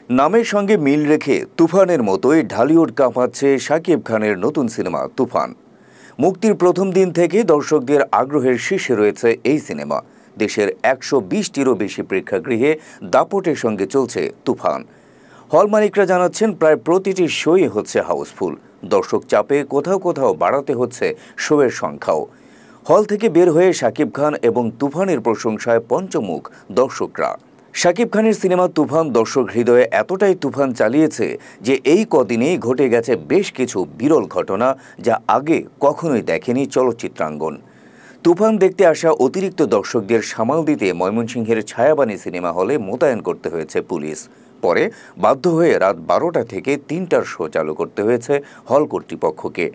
নামের সঙ্গে মিল রেখে তুফানের মতোই ঢালিউড কাঁপাচ্ছে শাকিব খানের নতুন সিনেমা তুফান। মুক্তির প্রথম দিন থেকে দর্শকদের আগ্রহের শীর্ষে রয়েছে এই সিনেমা। দেশের ১২০টিরও বেশি প্রেক্ষাগৃহে দাপটের সঙ্গে চলছে তুফান। হল মালিকরা জানাচ্ছেন প্রায় প্রতিটি শোই হচ্ছে হাউসফুল। দর্শক চাপে কোথাও কোথাও বাড়াতে হচ্ছে শোয়ের সংখ্যাও। হল থেকে বের হয়ে শাকিব খান এবং তুফানের প্রশংসায় পঞ্চমুখ দর্শকরা। শাকিব খানের সিনেমা তুফান দর্শক হৃদয়ে এতটাই তুফান চালিয়েছে যে এই কদিনেই ঘটে গেছে বেশ কিছু বিরল ঘটনা, যা আগে কখনোই দেখেনি চলচ্চিত্রাঙ্গন। তুফান দেখতে আসা অতিরিক্ত দর্শকদের সামাল দিতে ময়মনসিংহের ছায়াবানী সিনেমা হলে মোতায়েন করতে হয়েছে পুলিশ। পরে বাধ্য হয়ে রাত ১২টা থেকে ৩টার শো চালু করতে হয়েছে হল কর্তৃপক্ষকে,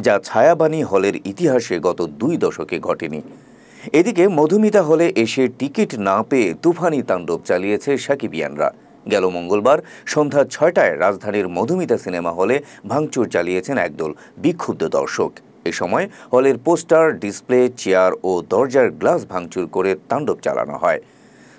যা ছায়াবানী হলের ইতিহাসে গত ২ দশকে ঘটেনি। এদিকে মধুমিতা হলে এসে টিকিট না পেয়ে তুফানি তাণ্ডব চালিয়েছে শাকিবিয়ানরা। গেল মঙ্গলবার সন্ধ্যা ৬টায় রাজধানীর মধুমিতা সিনেমা হলে ভাঙচুর চালিয়েছেন একদল বিক্ষুব্ধ দর্শক। এ সময় হলের পোস্টার, ডিসপ্লে, চেয়ার ও দরজার গ্লাস ভাঙচুর করে তাণ্ডব চালানো হয়।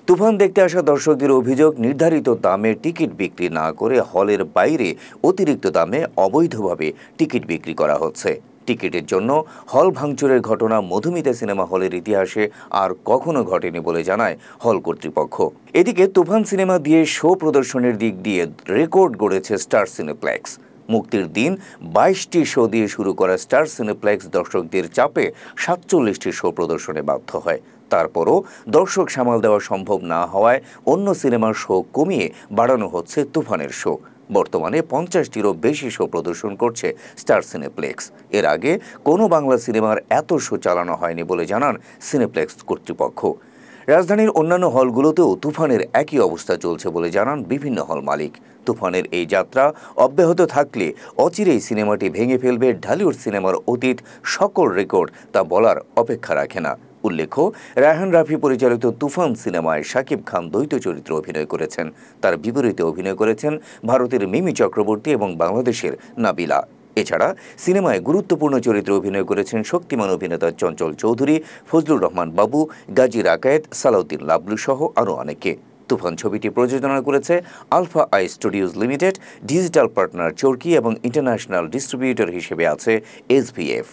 তুফান দেখতে আসা দর্শকদের অভিযোগ, নির্ধারিত দামে টিকিট বিক্রি না করে হলের বাইরে অতিরিক্ত দামে অবৈধভাবে টিকিট বিক্রি করা হচ্ছে। টিকিটের জন্য হল ভাঙচুরের ঘটনা মধুমিতা সিনেমা হলের ইতিহাসে আর কখনো ঘটেনি বলে জানায় হল কর্তৃপক্ষ। এদিকে তুফান সিনেমা দিয়ে শো প্রদর্শনের দিক দিয়ে রেকর্ড গড়েছে স্টার সিনেপ্লেক্স। মুক্তির দিন ২২টি শো দিয়ে শুরু করা স্টার সিনেপ্লেক্স দর্শকদের চাপে ৪৭টি শো প্রদর্শনে বাধ্য হয়। তারপরও দর্শক সামাল দেওয়া সম্ভব না হওয়ায় অন্য সিনেমার শো কমিয়ে বাড়ানো হচ্ছে তুফানের শো। বর্তমানে ৫০টিরও বেশি শো প্রদর্শন করছে স্টার সিনেপ্লেক্স। এর আগে কোনো বাংলা সিনেমার এত শো চালানো হয়নি বলে জানান সিনেপ্লেক্স কর্তৃপক্ষ। রাজধানীর অন্যান্য হলগুলোতেও তুফানের একই অবস্থা চলছে বলে জানান বিভিন্ন হল মালিক। তুফানের এই যাত্রা অব্যাহত থাকলে অচিরেই সিনেমাটি ভেঙে ফেলবে ঢালিউড সিনেমার অতীত সকল রেকর্ড, তা বলার অপেক্ষা রাখে না। উল্লেখ্য, রায়হান রাফি পরিচালিত তুফান সিনেমায় শাকিব খান দ্বৈত চরিত্রে অভিনয় করেছেন। তার বিপরীতে অভিনয় করেছেন ভারতের মিমি চক্রবর্তী এবং বাংলাদেশের নাবিলা। এছাড়া সিনেমায় গুরুত্বপূর্ণ চরিত্রে অভিনয় করেছেন শক্তিমান অভিনেতা চঞ্চল চৌধুরী, ফজলুর রহমান বাবু, গাজী রাকায়েত, সালাউদ্দিন লাবলু সহ আরও অনেকে। তুফান ছবিটি প্রযোজনা করেছে Alpha I Studios Limited, digital partner Chorki এবং ইন্টারন্যাশনাল ডিস্ট্রিবিউটর হিসেবে আছে SVF।